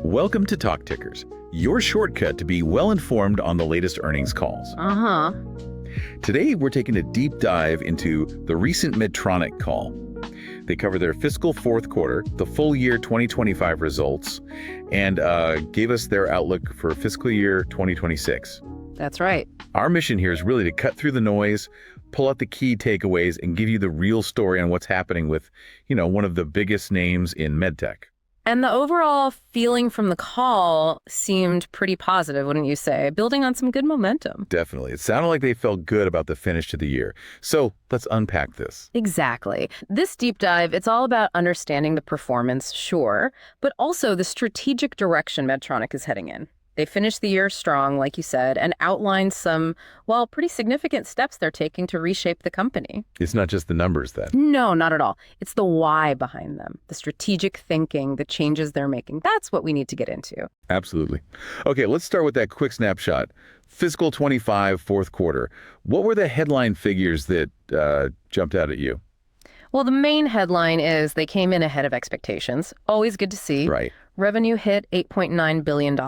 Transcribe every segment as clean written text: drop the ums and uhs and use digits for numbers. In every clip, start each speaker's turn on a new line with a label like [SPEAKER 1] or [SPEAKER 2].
[SPEAKER 1] Welcome to Talk Tickers, your shortcut to be well-informed on the latest earnings calls. Today, we're taking a deep dive into the recent Medtronic call. They cover their fiscal fourth quarter, the full year 2025 results, and gave us their outlook for fiscal year 2026.
[SPEAKER 2] That's right.
[SPEAKER 1] Our mission here is really to cut through the noise, pull out the key takeaways, and give you the real story on what's happening with, one of the biggest names in medtech.
[SPEAKER 2] And the overall feeling from the call seemed pretty positive, wouldn't you say? Building on some good momentum.
[SPEAKER 1] Definitely. It sounded like they felt good about the finish to the year. So let's unpack this.
[SPEAKER 2] Exactly. This deep dive, it's all about understanding the performance, sure, but also the strategic direction Medtronic is heading in. They finished the year strong, like you said, and outlined some, pretty significant steps they're taking to reshape the company.
[SPEAKER 1] It's not just the numbers then.
[SPEAKER 2] No, not at all. It's the why behind them, the strategic thinking, the changes they're making. That's what we need to get into.
[SPEAKER 1] Absolutely. Okay, let's start with that quick snapshot. Fiscal 25 fourth quarter. What were the headline figures that jumped out at you?
[SPEAKER 2] Well, the main headline is they came in ahead of expectations. Always good to see.
[SPEAKER 1] Right.
[SPEAKER 2] Revenue hit $8.9 billion.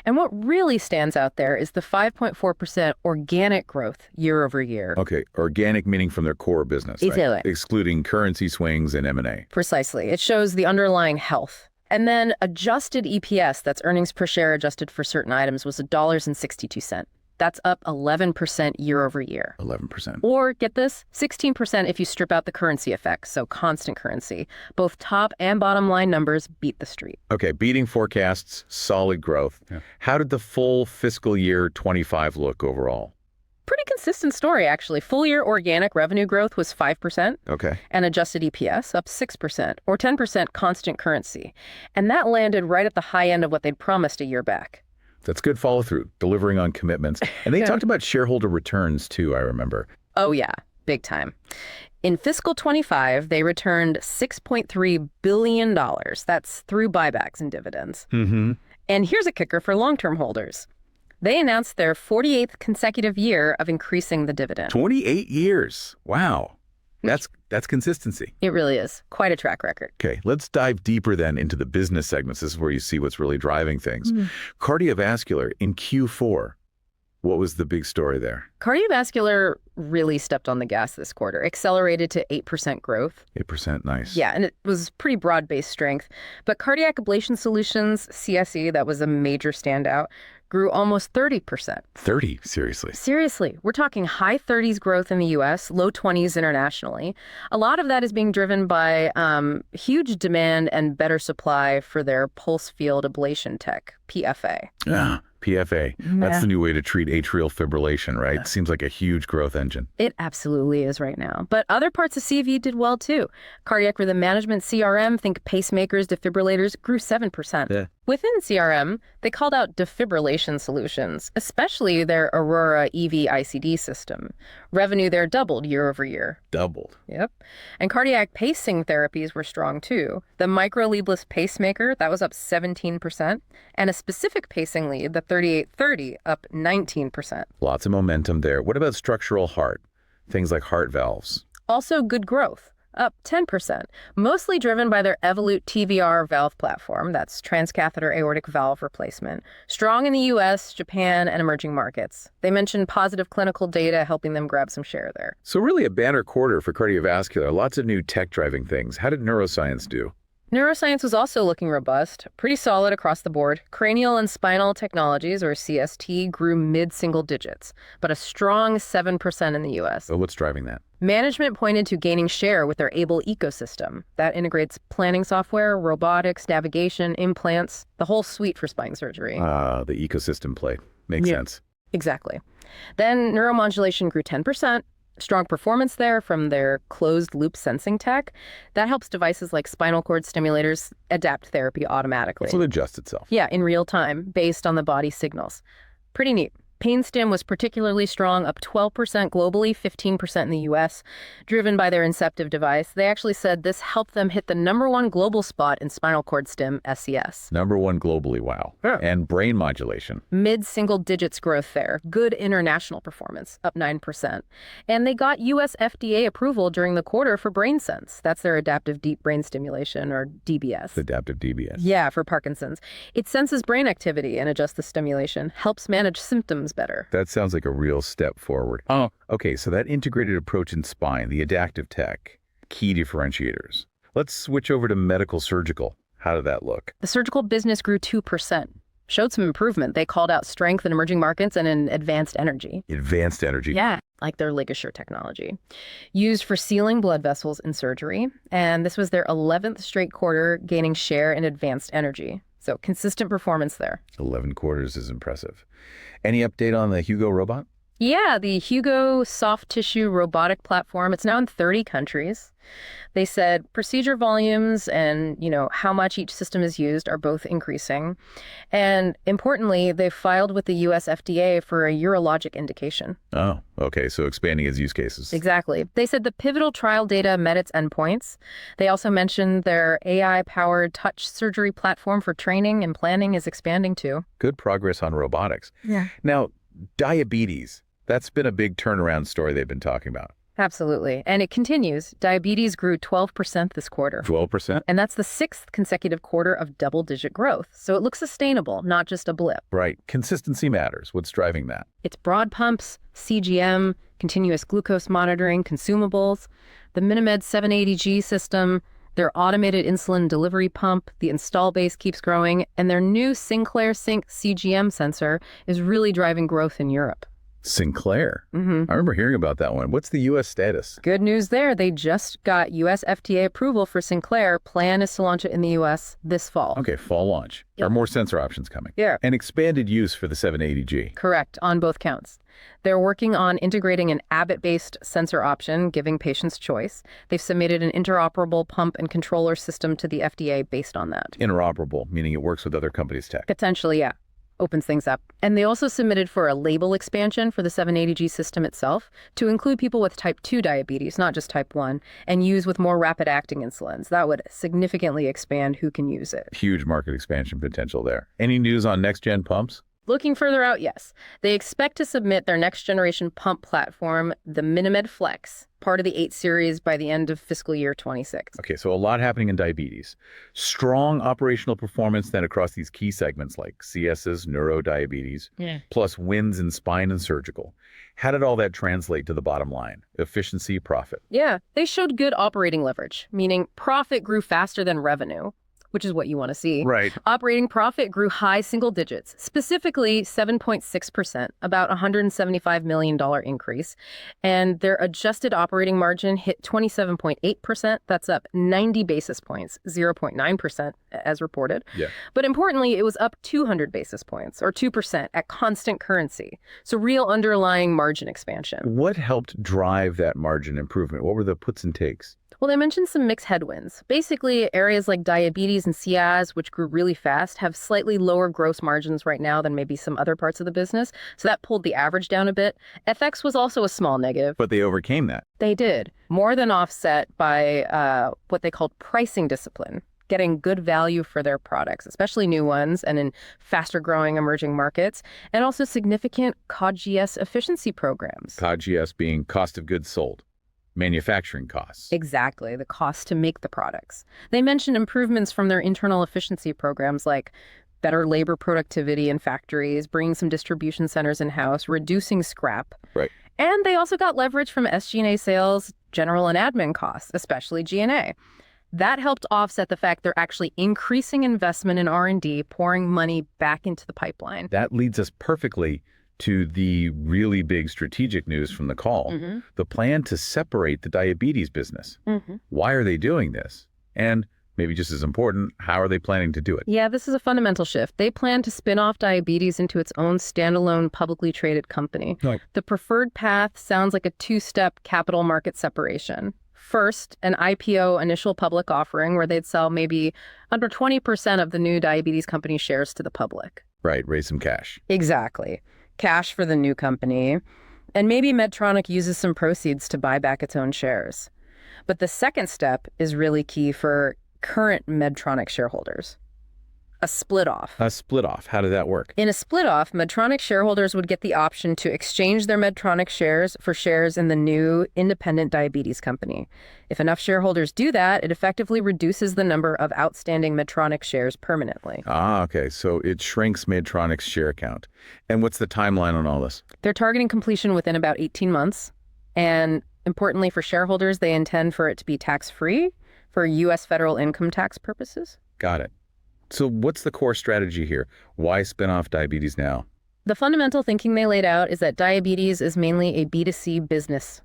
[SPEAKER 2] And what really stands out there is the 5.4% organic growth year over year.
[SPEAKER 1] Okay, organic meaning from their core business,
[SPEAKER 2] Exactly.
[SPEAKER 1] Right? Excluding currency swings and M&A.
[SPEAKER 2] Precisely. It shows the underlying health. And then adjusted EPS, that's earnings per share adjusted for certain items, was $1.62. That's up 11% year over year.
[SPEAKER 1] 11%.
[SPEAKER 2] Or, get this, 16% if you strip out the currency effects, so constant currency. Both top and bottom line numbers beat the street.
[SPEAKER 1] Okay, beating forecasts, solid growth. Yeah. How did the full fiscal year 25 look overall?
[SPEAKER 2] Pretty consistent story, actually. Full year organic revenue growth was 5%.
[SPEAKER 1] Okay.
[SPEAKER 2] And adjusted EPS up 6%, or 10% constant currency. And that landed right at the high end of what they'd promised a year back.
[SPEAKER 1] That's good follow-through, delivering on commitments. And they talked about shareholder returns, too, I remember.
[SPEAKER 2] Oh, yeah. Big time. In fiscal 25, they returned $6.3 billion. That's through buybacks and dividends.
[SPEAKER 1] Mm-hmm.
[SPEAKER 2] And here's a kicker for long-term holders. They announced their 48th consecutive year of increasing the dividend.
[SPEAKER 1] 28 years. Wow. That's consistency.
[SPEAKER 2] It really is. Quite a track record.
[SPEAKER 1] Okay, let's dive deeper then into the business segments. This is where you see what's really driving things. Cardiovascular in Q4. What was the big story there?
[SPEAKER 2] Cardiovascular really stepped on the gas this quarter, accelerated to 8% growth.
[SPEAKER 1] 8%, nice.
[SPEAKER 2] Yeah, and it was pretty broad-based strength. But Cardiac Ablation Solutions, CSE, that was a major standout, grew almost 30%.
[SPEAKER 1] 30? Seriously?
[SPEAKER 2] Seriously. We're talking high 30s growth in the U.S., low 20s internationally. A lot of that is being driven by huge demand and better supply for their pulse field ablation tech, PFA.
[SPEAKER 1] Yeah. PFA. That's the new way to treat atrial fibrillation, right? Seems like a huge growth engine.
[SPEAKER 2] It absolutely is right now. But other parts of CV did well too. Cardiac rhythm management, CRM, think pacemakers, defibrillators, grew 7%.
[SPEAKER 1] Yeah.
[SPEAKER 2] Within CRM, they called out defibrillation solutions, especially their Aurora EV ICD system. Revenue there doubled year over year.
[SPEAKER 1] Doubled.
[SPEAKER 2] Yep. And cardiac pacing therapies were strong too. The micro-leadless pacemaker, that was up 17%, and a specific pacing lead, the 3830, up 19%.
[SPEAKER 1] Lots of momentum there. What about structural heart? Things like heart valves.
[SPEAKER 2] Also good growth, up 10%, mostly driven by their Evolut TVR valve platform, that's transcatheter aortic valve replacement, strong in the US, Japan, and emerging markets. They mentioned positive clinical data helping them grab some share there.
[SPEAKER 1] So really a banner quarter for cardiovascular, lots of new tech driving things. How did Neuroscience do?
[SPEAKER 2] Neuroscience was also looking robust, pretty solid across the board. Cranial and spinal technologies, or CST, grew mid-single digits, but a strong 7% in the US.
[SPEAKER 1] So what's driving that?
[SPEAKER 2] Management pointed to gaining share with their Abel ecosystem. That integrates planning software, robotics, navigation, implants, the whole suite for spine surgery.
[SPEAKER 1] The ecosystem play. Makes sense.
[SPEAKER 2] Exactly. Then Neuro-modulation grew 10%. Strong performance there from their closed-loop sensing tech. That helps devices like spinal cord stimulators adapt therapy automatically.
[SPEAKER 1] So it adjusts itself.
[SPEAKER 2] Yeah, in real time, based on the body signals. Pretty neat. Pain stim was particularly strong, up 12% globally, 15% in the US, driven by their Inceptiv device. They actually said this helped them hit the #1 global spot in spinal cord stim, SCS.
[SPEAKER 1] #1 globally, wow.
[SPEAKER 2] Yeah.
[SPEAKER 1] And brain modulation.
[SPEAKER 2] Mid-single digits growth there. Good international performance, up 9%. And they got US FDA approval during the quarter for BrainSense. That's their adaptive deep brain stimulation, or DBS.
[SPEAKER 1] Adaptive DBS.
[SPEAKER 2] Yeah, for Parkinson's. It senses brain activity and adjusts the stimulation, helps manage symptoms better.
[SPEAKER 1] That sounds like a real step forward. Oh, okay, so that integrated approach in spine, the adaptive tech, key differentiators. Let's switch over to medical surgical. How did that look?
[SPEAKER 2] The surgical business grew 2%. Showed some improvement. They called out strength in emerging markets and in advanced energy.
[SPEAKER 1] Advanced energy.
[SPEAKER 2] Yeah, like their ligature technology. Used for sealing blood vessels in surgery. And this was their 11th straight quarter gaining share in advanced energy. So consistent performance there.
[SPEAKER 1] 11 quarters is impressive. Any update on the Hugo robot?
[SPEAKER 2] Yeah, the Hugo soft tissue robotic platform, it's now in 30 countries. They said procedure volumes and, how much each system is used are both increasing. And importantly, they filed with the US FDA for a urologic indication.
[SPEAKER 1] Oh, okay. So expanding its use cases.
[SPEAKER 2] Exactly. They said the pivotal trial data met its endpoints. They also mentioned their AI-powered touch surgery platform for training and planning is expanding too.
[SPEAKER 1] Good progress on robotics.
[SPEAKER 2] Yeah.
[SPEAKER 1] Now, diabetes. That's been a big turnaround story they've been talking about.
[SPEAKER 2] Absolutely. And it continues. Diabetes grew 12% this quarter.
[SPEAKER 1] 12%?
[SPEAKER 2] And that's the 6th consecutive quarter of double-digit growth. So it looks sustainable, not just a blip.
[SPEAKER 1] Right. Consistency matters. What's driving that?
[SPEAKER 2] It's broad pumps, CGM, continuous glucose monitoring, consumables, the MiniMed 780G system, their automated insulin delivery pump, the install base keeps growing, and their new Sinclair Sync CGM sensor is really driving growth in Europe.
[SPEAKER 1] Sinclair.
[SPEAKER 2] Mm-hmm.
[SPEAKER 1] I remember hearing about that one. What's the U.S. status?
[SPEAKER 2] Good news there. They just got U.S. FDA approval for Sinclair. Plan is to launch it in the U.S. this fall.
[SPEAKER 1] Okay, fall launch.
[SPEAKER 2] Yep.
[SPEAKER 1] Are more sensor options coming?
[SPEAKER 2] Yeah.
[SPEAKER 1] And expanded use for the 780G.
[SPEAKER 2] Correct, on both counts. They're working on integrating an Abbott-based sensor option, giving patients choice. They've submitted an interoperable pump and controller system to the FDA based on that.
[SPEAKER 1] Interoperable, meaning it works with other companies' tech.
[SPEAKER 2] Potentially, yeah. Opens things up. And they also submitted for a label expansion for the 780G system itself to include people with type 2 diabetes, not just type 1, and use with more rapid-acting insulins. That would significantly expand who can use it.
[SPEAKER 1] Huge market expansion potential there. Any news on next-gen pumps?
[SPEAKER 2] Looking further out, yes. They expect to submit their next-generation pump platform, the MiniMed Flex, part of the 8 series by the end of fiscal year 26.
[SPEAKER 1] Okay, so a lot happening in diabetes. Strong operational performance then across these key segments like CS's, neurodiabetes, plus wins in spine and surgical. How did all that translate to the bottom line? Efficiency, profit?
[SPEAKER 2] Yeah, they showed good operating leverage, meaning profit grew faster than revenue, which is what you want to see.
[SPEAKER 1] Right.
[SPEAKER 2] Operating profit grew high single digits, specifically 7.6%, about $175 million increase. And their adjusted operating margin hit 27.8%. That's up 90 basis points, 0.9% as reported.
[SPEAKER 1] Yeah.
[SPEAKER 2] But importantly, it was up 200 basis points, or 2% at constant currency. So real underlying margin expansion.
[SPEAKER 1] What helped drive that margin improvement? What were the puts and takes?
[SPEAKER 2] Well, they mentioned some mixed headwinds. Basically, areas like diabetes and CAS, which grew really fast, have slightly lower gross margins right now than maybe some other parts of the business. So that pulled the average down a bit. FX was also a small negative.
[SPEAKER 1] But they overcame that.
[SPEAKER 2] They did. More than offset by what they called pricing discipline, getting good value for their products, especially new ones and in faster growing emerging markets, and also significant COGS efficiency programs.
[SPEAKER 1] COGS being cost of goods sold. Manufacturing costs.
[SPEAKER 2] Exactly, the cost to make the products. They mentioned improvements from their internal efficiency programs like better labor productivity in factories, bringing some distribution centers in-house, reducing scrap.
[SPEAKER 1] Right.
[SPEAKER 2] And they also got leverage from SG&A sales, general and admin costs, especially G&A. That helped offset the fact they're actually increasing investment in R&D, pouring money back into the pipeline.
[SPEAKER 1] That leads us perfectly to the really big strategic news from the call, the plan to separate the diabetes business. Why are they doing this? And maybe just as important, how are they planning to do it?
[SPEAKER 2] Yeah, this is a fundamental shift. They plan to spin off diabetes into its own standalone publicly traded company.
[SPEAKER 1] Right.
[SPEAKER 2] The preferred path sounds like a two-step capital market separation. First, an IPO initial public offering where they'd sell maybe under 20% of the new diabetes company shares to the public.
[SPEAKER 1] Right, raise some cash.
[SPEAKER 2] Exactly. cash for the new company, and maybe Medtronic uses some proceeds to buy back its own shares. But the second step is really key for current Medtronic shareholders. A split-off.
[SPEAKER 1] A split-off. How did that work?
[SPEAKER 2] In a split-off, Medtronic shareholders would get the option to exchange their Medtronic shares for shares in the new independent diabetes company. If enough shareholders do that, it effectively reduces the number of outstanding Medtronic shares permanently.
[SPEAKER 1] Ah, okay. So it shrinks Medtronic's share count. And what's the timeline on all this?
[SPEAKER 2] They're targeting completion within about 18 months. And importantly for shareholders, they intend for it to be tax-free for U.S. federal income tax purposes.
[SPEAKER 1] Got it. So what's the core strategy here? Why spin off diabetes now?
[SPEAKER 2] The fundamental thinking they laid out is that diabetes is mainly a B2C business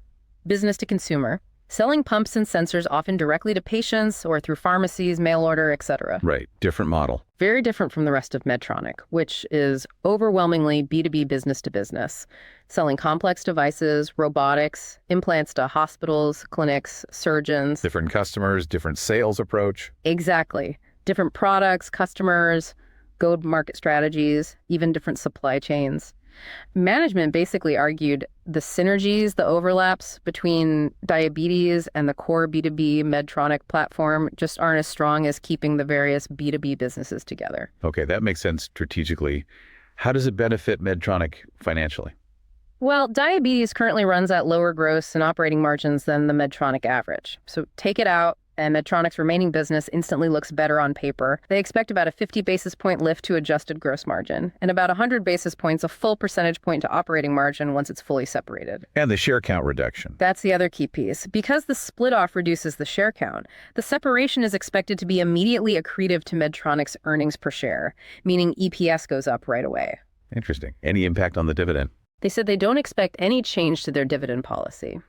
[SPEAKER 2] to consumer, selling pumps and sensors often directly to patients or through pharmacies, mail order, etc.
[SPEAKER 1] Right. Different model.
[SPEAKER 2] Very different from the rest of Medtronic, which is overwhelmingly B2B business to business, selling complex devices, robotics, implants to hospitals, clinics, surgeons.
[SPEAKER 1] Different customers, different sales approach.
[SPEAKER 2] Exactly. Different products, customers, go-to-market strategies, even different supply chains. Management basically argued the synergies, the overlaps between diabetes and the core B2B Medtronic platform just aren't as strong as keeping the various B2B businesses together.
[SPEAKER 1] Okay, that makes sense strategically. How does it benefit Medtronic financially?
[SPEAKER 2] Well, diabetes currently runs at lower gross and operating margins than the Medtronic average. So take it out, and Medtronic's remaining business instantly looks better on paper. They expect about a 50 basis point lift to adjusted gross margin, and about 100 basis points, a full percentage point to operating margin once it's fully separated.
[SPEAKER 1] And the share count reduction.
[SPEAKER 2] That's the other key piece. Because the split-off reduces the share count, the separation is expected to be immediately accretive to Medtronic's earnings per share, meaning EPS goes up right away.
[SPEAKER 1] Interesting. Any impact on the dividend?
[SPEAKER 2] They said they don't expect any change to their dividend policy.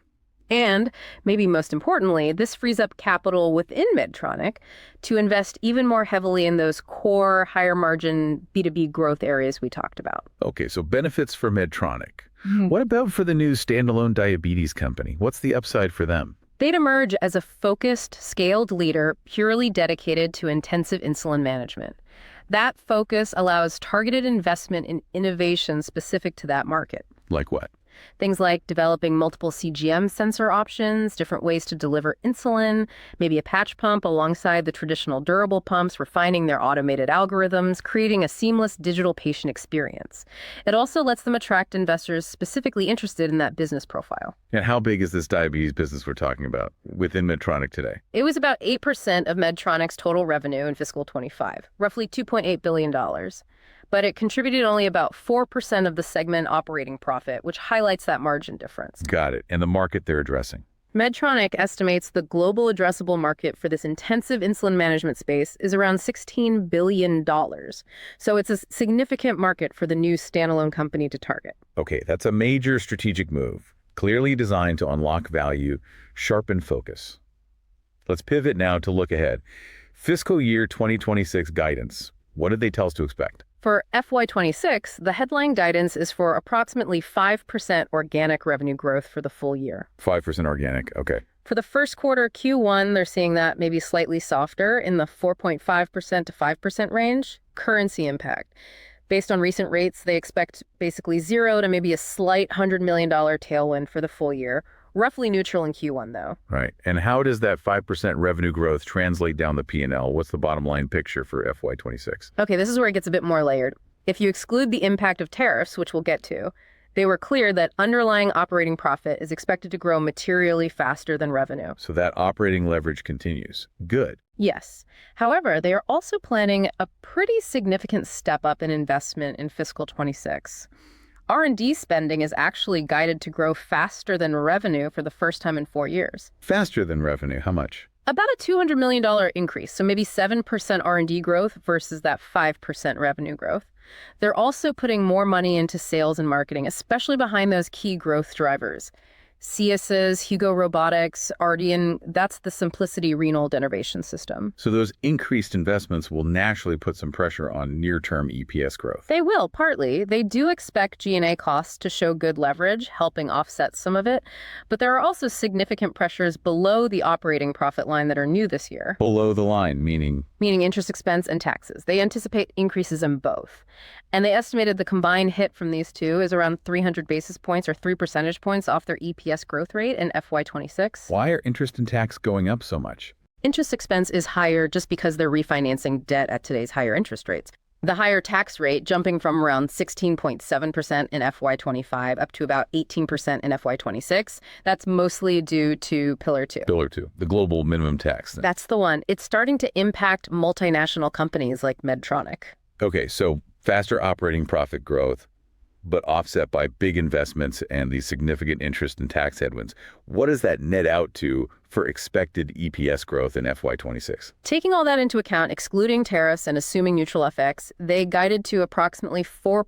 [SPEAKER 2] And, maybe most importantly, this frees up capital within Medtronic to invest even more heavily in those core, higher-margin B2B growth areas we talked about.
[SPEAKER 1] Okay, so benefits for Medtronic. What about for the new standalone diabetes company? What's the upside for them?
[SPEAKER 2] They'd emerge as a focused, scaled leader purely dedicated to intensive insulin management. That focus allows targeted investment in innovation specific to that market.
[SPEAKER 1] Like what?
[SPEAKER 2] Things like developing multiple CGM sensor options, different ways to deliver insulin, maybe a patch pump alongside the traditional durable pumps, refining their automated algorithms, creating a seamless digital patient experience. It also lets them attract investors specifically interested in that business profile.
[SPEAKER 1] And how big is this diabetes business we're talking about within Medtronic today?
[SPEAKER 2] It was about 8% of Medtronic's total revenue in fiscal 25, roughly $2.8 billion. But it contributed only about 4% of the segment operating profit, which highlights that margin difference.
[SPEAKER 1] Got it. And the market they're addressing?
[SPEAKER 2] Medtronic estimates the global addressable market for this intensive insulin management space is around $16 billion. So it's a significant market for the new standalone company to target.
[SPEAKER 1] Okay, that's a major strategic move, clearly designed to unlock value, sharpen focus. Let's pivot now to look ahead. Fiscal year 2026 guidance. What did they tell us to expect?
[SPEAKER 2] For FY26, the headline guidance is for approximately 5% organic revenue growth for the full year.
[SPEAKER 1] 5% organic, okay.
[SPEAKER 2] For the first quarter, Q1, they're seeing that maybe slightly softer in the 4.5% to 5% range. Currency impact. Based on recent rates, they expect basically zero to maybe a slight $100 million tailwind for the full year. Roughly neutral in Q1, though.
[SPEAKER 1] Right. And how does that 5% revenue growth translate down the P&L? What's the bottom line picture for FY26?
[SPEAKER 2] Okay, this is where it gets a bit more layered. If you exclude the impact of tariffs, which we'll get to, they were clear that underlying operating profit is expected to grow materially faster than revenue.
[SPEAKER 1] So that operating leverage continues. Good.
[SPEAKER 2] Yes. However, they are also planning a pretty significant step up in investment in fiscal 26. R&D spending is actually guided to grow faster than revenue for the first time in 4 years.
[SPEAKER 1] Faster than revenue, how much?
[SPEAKER 2] About a $200 million increase, so maybe 7% R&D growth versus that 5% revenue growth. They're also putting more money into sales and marketing, especially behind those key growth drivers. Cias's, Hugo Robotics, Ardian, that's the Simplicity renal denervation system.
[SPEAKER 1] So those increased investments will naturally put some pressure on near-term EPS growth.
[SPEAKER 2] They will, partly. They do expect G&A costs to show good leverage, helping offset some of it. But there are also significant pressures below the operating profit line that are new this year.
[SPEAKER 1] Below the line, meaning?
[SPEAKER 2] Meaning interest expense and taxes. They anticipate increases in both. And they estimated the combined hit from these two is around 300 basis points or 3 percentage points off their EPS growth rate in FY26.
[SPEAKER 1] Why are interest and tax going up so much?
[SPEAKER 2] Interest expense is higher just because they're refinancing debt at today's higher interest rates. The higher tax rate, jumping from around 16.7% in FY25 up to about 18% in FY26, that's mostly due to Pillar 2.
[SPEAKER 1] Pillar 2, the global minimum tax.
[SPEAKER 2] That's the one. It's starting to impact multinational companies like Medtronic.
[SPEAKER 1] Okay, so faster operating profit growth, but offset by big investments and the significant interest and tax headwinds. What does that net out to for expected EPS growth in FY26?
[SPEAKER 2] Taking all that into account, excluding tariffs and assuming neutral FX, they guided to approximately 4%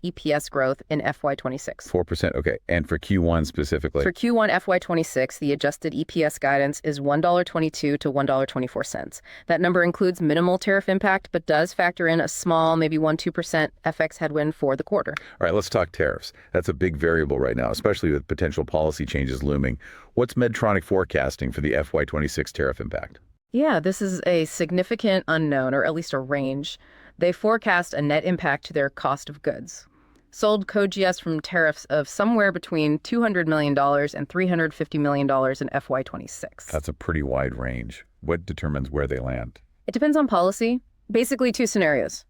[SPEAKER 2] EPS growth in FY26.
[SPEAKER 1] 4%, okay. And for Q1 specifically?
[SPEAKER 2] For Q1 FY26, the adjusted EPS guidance is $1.22 to $1.24. That number includes minimal tariff impact, but does factor in a small, maybe 1-2% FX headwind for the quarter.
[SPEAKER 1] All right, let's talk tariffs. That's a big variable right now, especially with potential policy changes looming. What's Medtronic forecasting for the FY26 tariff impact?
[SPEAKER 2] Yeah, this is a significant unknown, or at least a range. They forecast a net impact to their cost of goods. Sold COGS from tariffs of somewhere between $200 million and $350 million in FY26.
[SPEAKER 1] That's a pretty wide range. What determines where they land?
[SPEAKER 2] It depends on policy. Basically, two scenarios.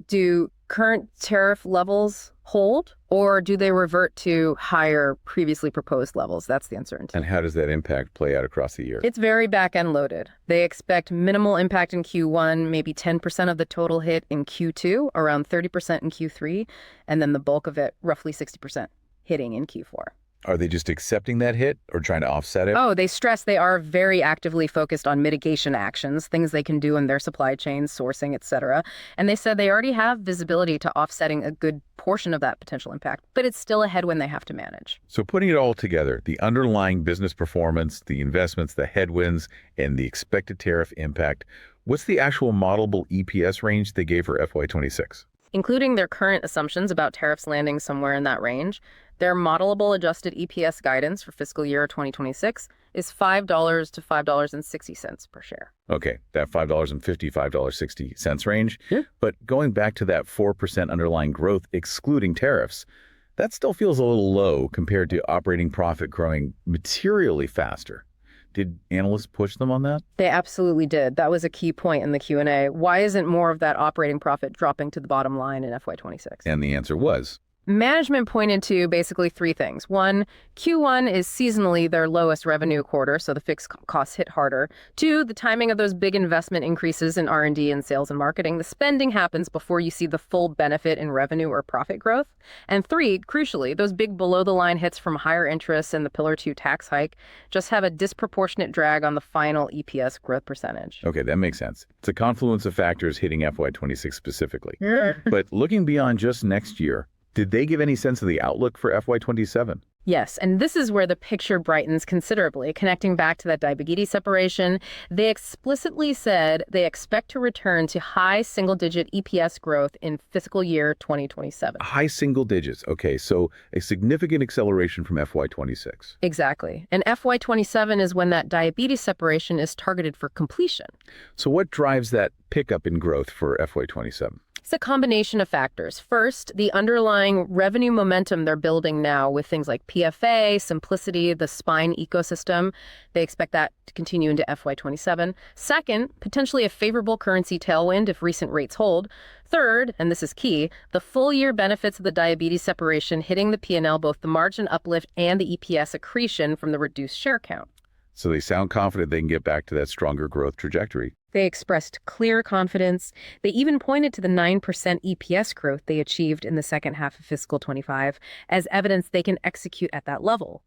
[SPEAKER 2] Do current tariff levels hold, or do they revert to higher previously proposed levels? That's the uncertainty.
[SPEAKER 1] And how does that impact play out across the year?
[SPEAKER 2] It's very back-end loaded. They expect minimal impact in Q1, maybe 10% of the total hit in Q2, around 30% in Q3, and then the bulk of it, roughly 60%, hitting in Q4.
[SPEAKER 1] Are they just accepting that hit or trying to offset it?
[SPEAKER 2] Oh, they stress they are very actively focused on mitigation actions, things they can do in their supply chains, sourcing, et cetera. And they said they already have visibility to offsetting a good portion of that potential impact, but it's still a headwind they have to manage.
[SPEAKER 1] So putting it all together, the underlying business performance, the investments, the headwinds, and the expected tariff impact, what's the actual modelable EPS range they gave for FY26?
[SPEAKER 2] Including their current assumptions about tariffs landing somewhere in that range, their modelable adjusted EPS guidance for fiscal year 2026 is $5 to $5.60 per share.
[SPEAKER 1] Okay, that $5.50, $5.60 range.
[SPEAKER 2] Yeah.
[SPEAKER 1] But going back to that 4% underlying growth, excluding tariffs, that still feels a little low compared to operating profit growing materially faster. Did analysts push them on that?
[SPEAKER 2] They absolutely did. That was a key point in the Q&A. Why isn't more of that operating profit dropping to the bottom line in FY26?
[SPEAKER 1] And the answer was?
[SPEAKER 2] Management pointed to basically three things. One, Q1 is seasonally their lowest revenue quarter, so the fixed costs hit harder. Two, the timing of those big investment increases in R&D and sales and marketing, the spending happens before you see the full benefit in revenue or profit growth. And three, crucially, those big below-the-line hits from higher interest and the Pillar 2 tax hike just have a disproportionate drag on the final EPS growth percentage.
[SPEAKER 1] Okay, that makes sense. It's a confluence of factors hitting FY26 specifically.
[SPEAKER 2] Yeah.
[SPEAKER 1] But looking beyond just next year, did they give any sense of the outlook for FY27?
[SPEAKER 2] Yes, and this is where the picture brightens considerably. Connecting back to that diabetes separation, they explicitly said they expect to return to high single-digit EPS growth in fiscal year 2027.
[SPEAKER 1] High single digits. Okay, so a significant acceleration from FY26.
[SPEAKER 2] Exactly. And FY27 is when that diabetes separation is targeted for completion. So
[SPEAKER 1] what drives that pickup in growth for FY27?
[SPEAKER 2] It's a combination of factors. First, the underlying revenue momentum they're building now with things like PFA, Simplicity, the spine ecosystem. They expect that to continue into FY27. Second, potentially a favorable currency tailwind if recent rates hold. Third, and this is key, the full year benefits of the diabetes separation hitting the P&L, both the margin uplift and the EPS accretion from the reduced share count.
[SPEAKER 1] So they sound confident they can get back to that stronger growth trajectory.
[SPEAKER 2] They expressed clear confidence. They even pointed to the 9% EPS growth they achieved in the second half of fiscal 25 as evidence they can execute at that level.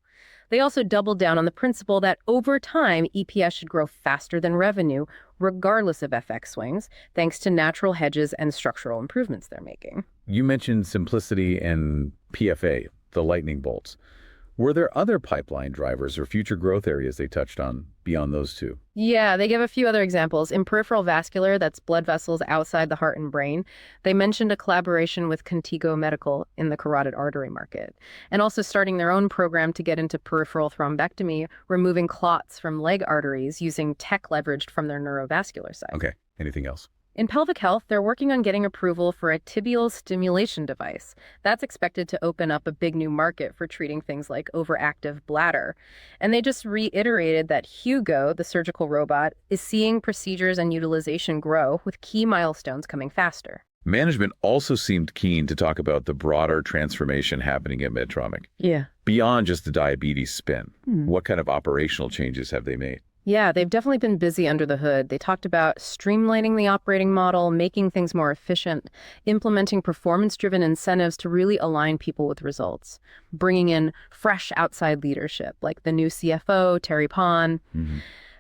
[SPEAKER 2] They also doubled down on the principle that over time, EPS should grow faster than revenue, regardless of FX swings, thanks to natural hedges and structural improvements they're making.
[SPEAKER 1] You mentioned Simplicity and PFA, the lightning bolts. Were there other pipeline drivers or future growth areas they touched on beyond those two?
[SPEAKER 2] Yeah, they give a few other examples. In peripheral vascular, that's blood vessels outside the heart and brain, they mentioned a collaboration with Contigo Medical in the carotid artery market, and also starting their own program to get into peripheral thrombectomy, removing clots from leg arteries using tech leveraged from their neurovascular side.
[SPEAKER 1] Okay, anything else?
[SPEAKER 2] In pelvic health, they're working on getting approval for a tibial stimulation device. That's expected to open up a big new market for treating things like overactive bladder. And they just reiterated that Hugo, the surgical robot, is seeing procedures and utilization grow, with key milestones coming faster.
[SPEAKER 1] Management also seemed keen to talk about the broader transformation happening at Medtronic.
[SPEAKER 2] Yeah.
[SPEAKER 1] Beyond just the diabetes spin, what kind of operational changes have they made?
[SPEAKER 2] Yeah, they've definitely been busy under the hood. They talked about streamlining the operating model, making things more efficient, implementing performance-driven incentives to really align people with results, bringing in fresh outside leadership, like the new CFO, Terry Pon,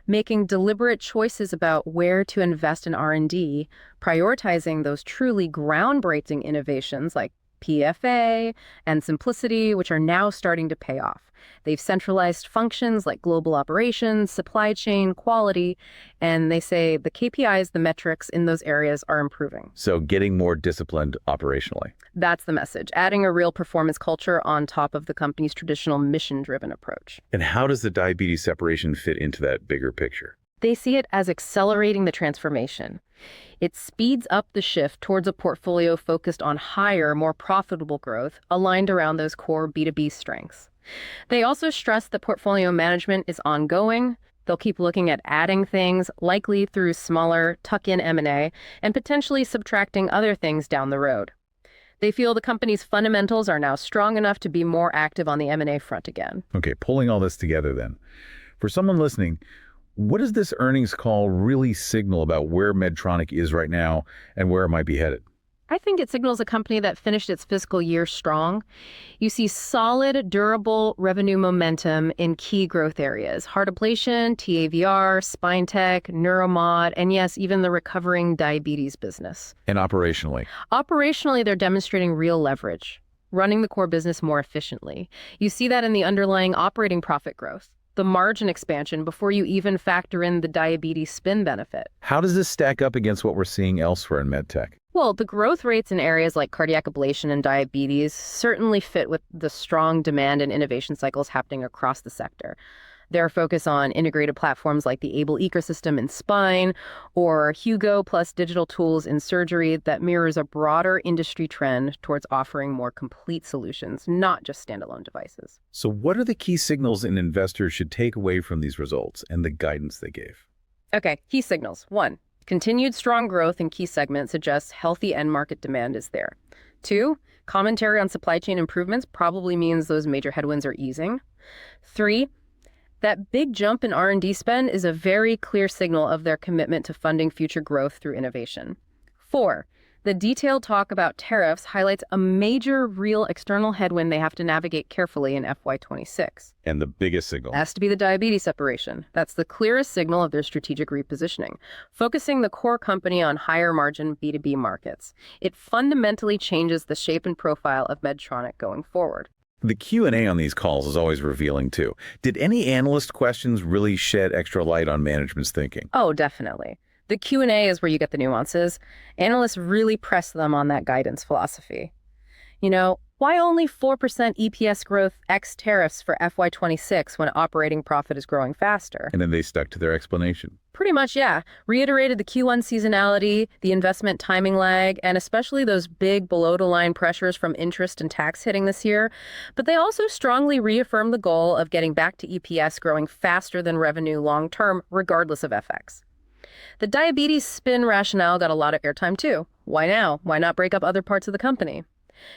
[SPEAKER 2] making deliberate choices about where to invest in R&D, prioritizing those truly groundbreaking innovations like PFA and simplicity, which are now starting to pay off. They've centralized functions like global operations, supply chain, quality, and they say the KPIs, the metrics in those areas are improving.
[SPEAKER 1] So getting more disciplined operationally.
[SPEAKER 2] That's the message, adding a real performance culture on top of the company's traditional mission-driven approach.
[SPEAKER 1] And how does the diabetes separation fit into that bigger picture?
[SPEAKER 2] They see it as accelerating the transformation. It speeds up the shift towards a portfolio focused on higher, more profitable growth, aligned around those core B2B strengths. They also stress that portfolio management is ongoing. They'll keep looking at adding things, likely through smaller tuck-in M&A, and potentially subtracting other things down the road. They feel the company's fundamentals are now strong enough to be more active on the M&A front again.
[SPEAKER 1] Okay, pulling all this together then. For someone listening, what does this earnings call really signal about where Medtronic is right now and where it might be headed?
[SPEAKER 2] I think it signals a company that finished its fiscal year strong. You see solid, durable revenue momentum in key growth areas: heart ablation, TAVR, spine tech, neuromod, and yes, even the recovering diabetes business.
[SPEAKER 1] And operationally?
[SPEAKER 2] Operationally, they're demonstrating real leverage, running the core business more efficiently. You see that in the underlying operating profit growth, the margin expansion before you even factor in the diabetes spin benefit.
[SPEAKER 1] How does this stack up against what we're seeing elsewhere in medtech?
[SPEAKER 2] Well, the growth rates in areas like cardiac ablation and diabetes certainly fit with the strong demand and innovation cycles happening across the sector. Their focus on integrated platforms like the Abel ecosystem in spine, or Hugo plus digital tools in surgery, that mirrors a broader industry trend towards offering more complete solutions, not just standalone devices.
[SPEAKER 1] So what are the key signals an investor should take away from these results and the guidance they gave?
[SPEAKER 2] Okay, key signals. 1, continued strong growth in key segments suggests healthy end market demand is there. 2, commentary on supply chain improvements probably means those major headwinds are easing. 3, that big jump in R&D spend is a very clear signal of their commitment to funding future growth through innovation. 4, the detailed talk about tariffs highlights a major real external headwind they have to navigate carefully in FY26.
[SPEAKER 1] And the biggest signal?
[SPEAKER 2] Has to be the diabetes separation. That's the clearest signal of their strategic repositioning, focusing the core company on higher margin B2B markets. It fundamentally changes the shape and profile of Medtronic going forward.
[SPEAKER 1] The Q&A on these calls is always revealing, too. Did any analyst questions really shed extra light on management's thinking?
[SPEAKER 2] Oh, definitely. The Q&A is where you get the nuances. Analysts really press them on that guidance philosophy. You know, why only 4% EPS growth ex tariffs for FY26 when operating profit is growing faster?
[SPEAKER 1] And then they stuck to their explanation.
[SPEAKER 2] Pretty much, yeah. Reiterated the Q1 seasonality, the investment timing lag, and especially those big below-the-line pressures from interest and tax hitting this year. But they also strongly reaffirmed the goal of getting back to EPS growing faster than revenue long-term, regardless of FX. The diabetes spin rationale got a lot of airtime, too. Why now? Why not break up other parts of the company?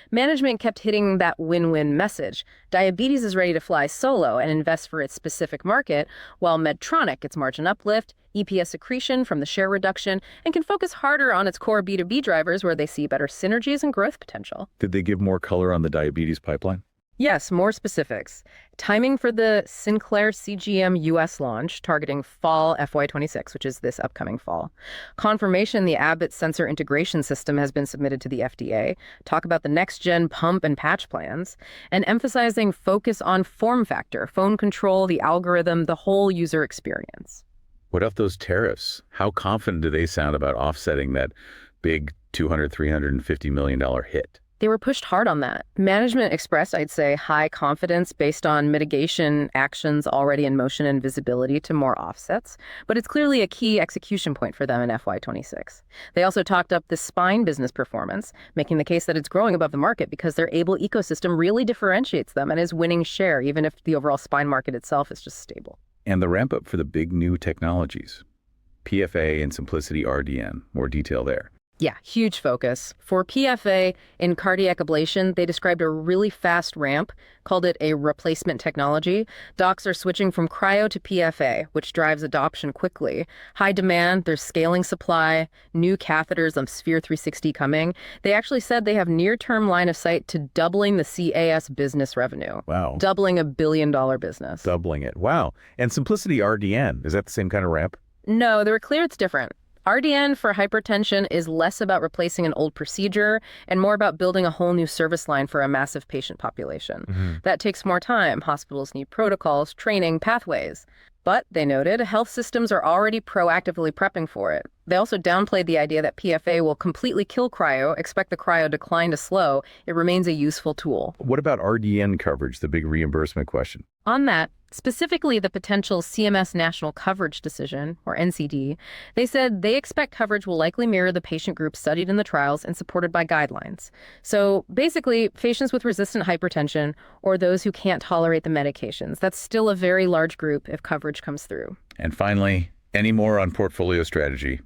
[SPEAKER 2] Management kept hitting that win-win message. Diabetes is ready to fly solo and invest for its specific market, while Medtronic gets margin uplift, EPS accretion from the share reduction, and can focus harder on its core B2B drivers where they see better synergies and growth potential.
[SPEAKER 1] Did they give more color on the diabetes pipeline?
[SPEAKER 2] Yes, more specifics. Timing for the Sinclair CGM US launch, targeting fall FY26, which is this upcoming fall. Confirmation the Abbott sensor integration system has been submitted to the FDA. Talk about the next-gen pump and patch plans. And emphasizing focus on form factor, phone control, the algorithm, the whole user experience.
[SPEAKER 1] What of those tariffs? How confident do they sound about offsetting that big $200, $350 million hit?
[SPEAKER 2] They were pushed hard on that. Management expressed, I'd say, high confidence based on mitigation actions already in motion and visibility to more offsets, but it's clearly a key execution point for them in FY26. They also talked up the spine business performance, making the case that it's growing above the market because their Abel ecosystem really differentiates them and is winning share, even if the overall spine market itself is just stable.
[SPEAKER 1] And the ramp up for the big new technologies, PFA and Simplicity RDN, more detail there.
[SPEAKER 2] Yeah, huge focus. For PFA in cardiac ablation, they described a really fast ramp, called it a replacement technology. Docs are switching from cryo to PFA, which drives adoption quickly. High demand, there's scaling supply, new catheters on Sphere 360 coming. They actually said they have near-term line of sight to doubling the CAS business revenue.
[SPEAKER 1] Wow.
[SPEAKER 2] Doubling $1 billion business.
[SPEAKER 1] Doubling it. Wow. And Simplicity RDN, is that the same kind of ramp?
[SPEAKER 2] No, they were clear it's different. RDN for hypertension is less about replacing an old procedure and more about building a whole new service line for a massive patient population. That takes more time. Hospitals need protocols, training, pathways. But, they noted, health systems are already proactively prepping for it. They also downplayed the idea that PFA will completely kill cryo, expect the cryo decline to slow. It remains a useful tool.
[SPEAKER 1] What about RDN coverage, the big reimbursement question?
[SPEAKER 2] On that, specifically the potential CMS National Coverage Decision, or NCD, they said they expect coverage will likely mirror the patient group studied in the trials and supported by guidelines. So basically, patients with resistant hypertension or those who can't tolerate the medications. That's still a very large group if coverage comes through.
[SPEAKER 1] And finally, any more on portfolio strategy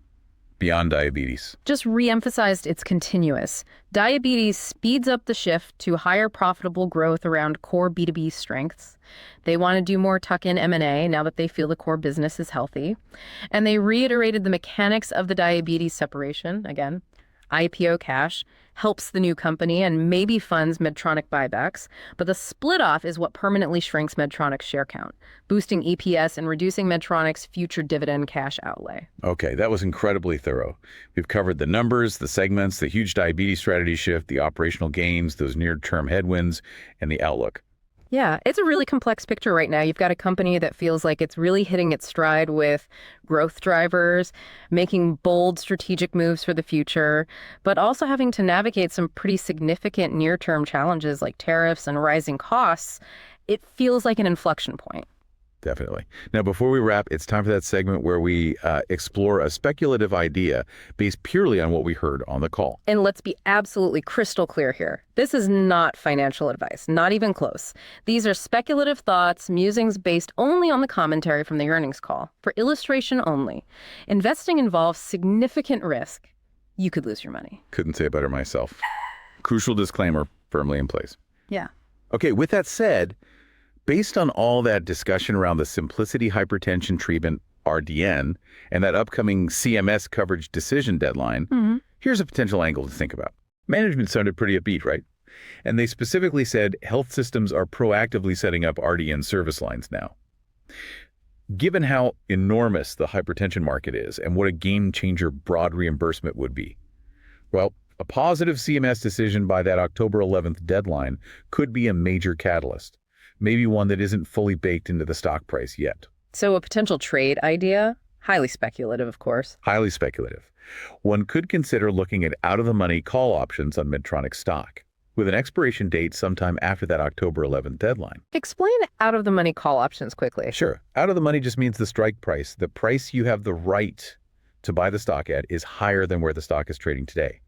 [SPEAKER 1] beyond diabetes?
[SPEAKER 2] Just re-emphasized it's continuous. Diabetes speeds up the shift to higher profitable growth around core B2B strengths. They want to do more tuck-in M&A now that they feel the core business is healthy. And they reiterated the mechanics of the diabetes separation, again. IPO cash helps the new company and maybe funds Medtronic buybacks, but the split-off is what permanently shrinks Medtronic's share count, boosting EPS and reducing Medtronic's future dividend cash outlay.
[SPEAKER 1] Okay, that was incredibly thorough. We've covered the numbers, the segments, the huge diabetes strategy shift, the operational gains, those near-term headwinds, and the outlook.
[SPEAKER 2] Yeah, it's a really complex picture right now. You've got a company that feels like it's really hitting its stride with growth drivers, making bold strategic moves for the future, but also having to navigate some pretty significant near-term challenges like tariffs and rising costs. It feels like an inflection point.
[SPEAKER 1] Definitely. Now, before we wrap, it's time for that segment where we explore a speculative idea based purely on what we heard on the call.
[SPEAKER 2] And let's be absolutely crystal clear here. This is not financial advice, not even close. These are speculative thoughts, musings based only on the commentary from the earnings call, for illustration only. Investing involves significant risk. You could lose your money.
[SPEAKER 1] Couldn't say it better myself. Crucial disclaimer firmly in place.
[SPEAKER 2] Yeah.
[SPEAKER 1] Okay, with that said, based on all that discussion around the Simplicity hypertension treatment, RDN, and that upcoming CMS coverage decision deadline, here's a potential angle to think about. Management sounded pretty upbeat, right? And they specifically said health systems are proactively setting up RDN service lines now. Given how enormous the hypertension market is and what a game-changer broad reimbursement would be, well, a positive CMS decision by that October 11th deadline could be a major catalyst. Maybe one that isn't fully baked into the stock price yet.
[SPEAKER 2] So a potential trade idea? Highly speculative, of course.
[SPEAKER 1] Highly speculative. One could consider looking at out-of-the-money call options on Medtronic stock, with an expiration date sometime after that October 11th deadline.
[SPEAKER 2] Explain out-of-the-money call options quickly.
[SPEAKER 1] Sure. Out-of-the-money just means the strike price. The price you have the right to buy the stock at is higher than where the stock is trading today.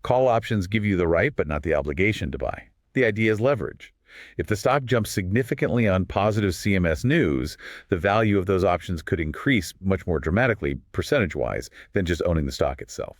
[SPEAKER 1] Call options give you the right, but not the obligation to buy. The idea is leverage. If the stock jumps significantly on positive CMS news, the value of those options could increase much more dramatically, percentage-wise, than just owning the stock itself.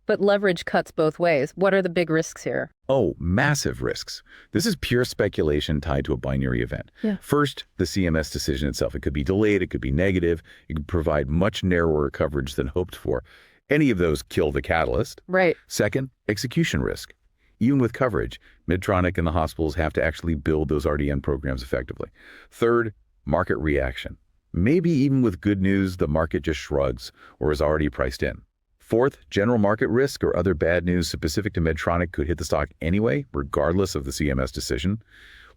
[SPEAKER 2] But leverage cuts both ways. What are the big risks here?
[SPEAKER 1] Oh, massive risks. This is pure speculation tied to a binary event.
[SPEAKER 2] Yeah.
[SPEAKER 1] First, the CMS decision itself. It could be delayed, it could be negative, it could provide much narrower coverage than hoped for. Any of those kill the catalyst.
[SPEAKER 2] Right.
[SPEAKER 1] Second, execution risk. Even with coverage, Medtronic and the hospitals have to actually build those RDN programs effectively. Third, market reaction. Maybe even with good news, the market just shrugs or is already priced in. Fourth, general market risk or other bad news specific to Medtronic could hit the stock anyway, regardless of the CMS decision.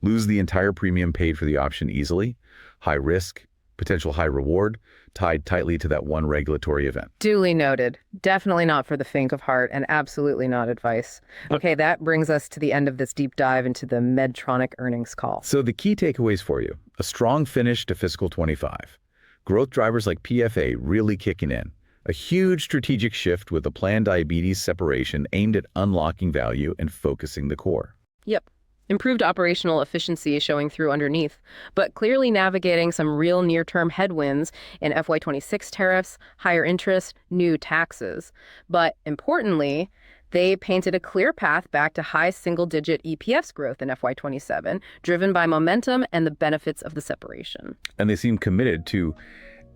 [SPEAKER 1] Lose the entire premium paid for the option easily. High risk, potential high reward, tied tightly to that one regulatory event.
[SPEAKER 2] Duly noted. Definitely not for the faint of heart and absolutely not advice. Okay, that brings us to the end of this deep dive into the Medtronic earnings call.
[SPEAKER 1] So the key takeaways for you: a strong finish to fiscal 25. Growth drivers like PFA really kicking in. A huge strategic shift with a planned diabetes separation aimed at unlocking value and focusing the core.
[SPEAKER 2] Yep. Improved operational efficiency showing through underneath, but clearly navigating some real near-term headwinds in FY26 tariffs, higher interest, new taxes. But importantly, they painted a clear path back to high single-digit EPS growth in FY27, driven by momentum and the benefits of the separation.
[SPEAKER 1] And they seem committed to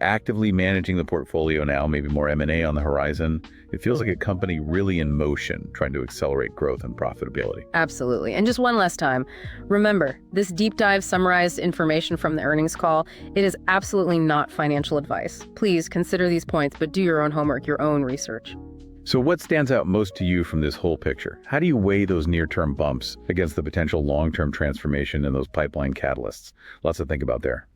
[SPEAKER 1] actively managing the portfolio now, maybe more M&A on the horizon. It feels like a company really in motion, trying to accelerate growth and profitability.
[SPEAKER 2] Absolutely. And just one last time, remember, this deep dive summarized information from the earnings call. It is absolutely not financial advice. Please consider these points, but do your own homework, your own research.
[SPEAKER 1] So what stands out most to you from this whole picture? How do you weigh those near-term bumps against the potential long-term transformation and those pipeline catalysts? Lots to think about there.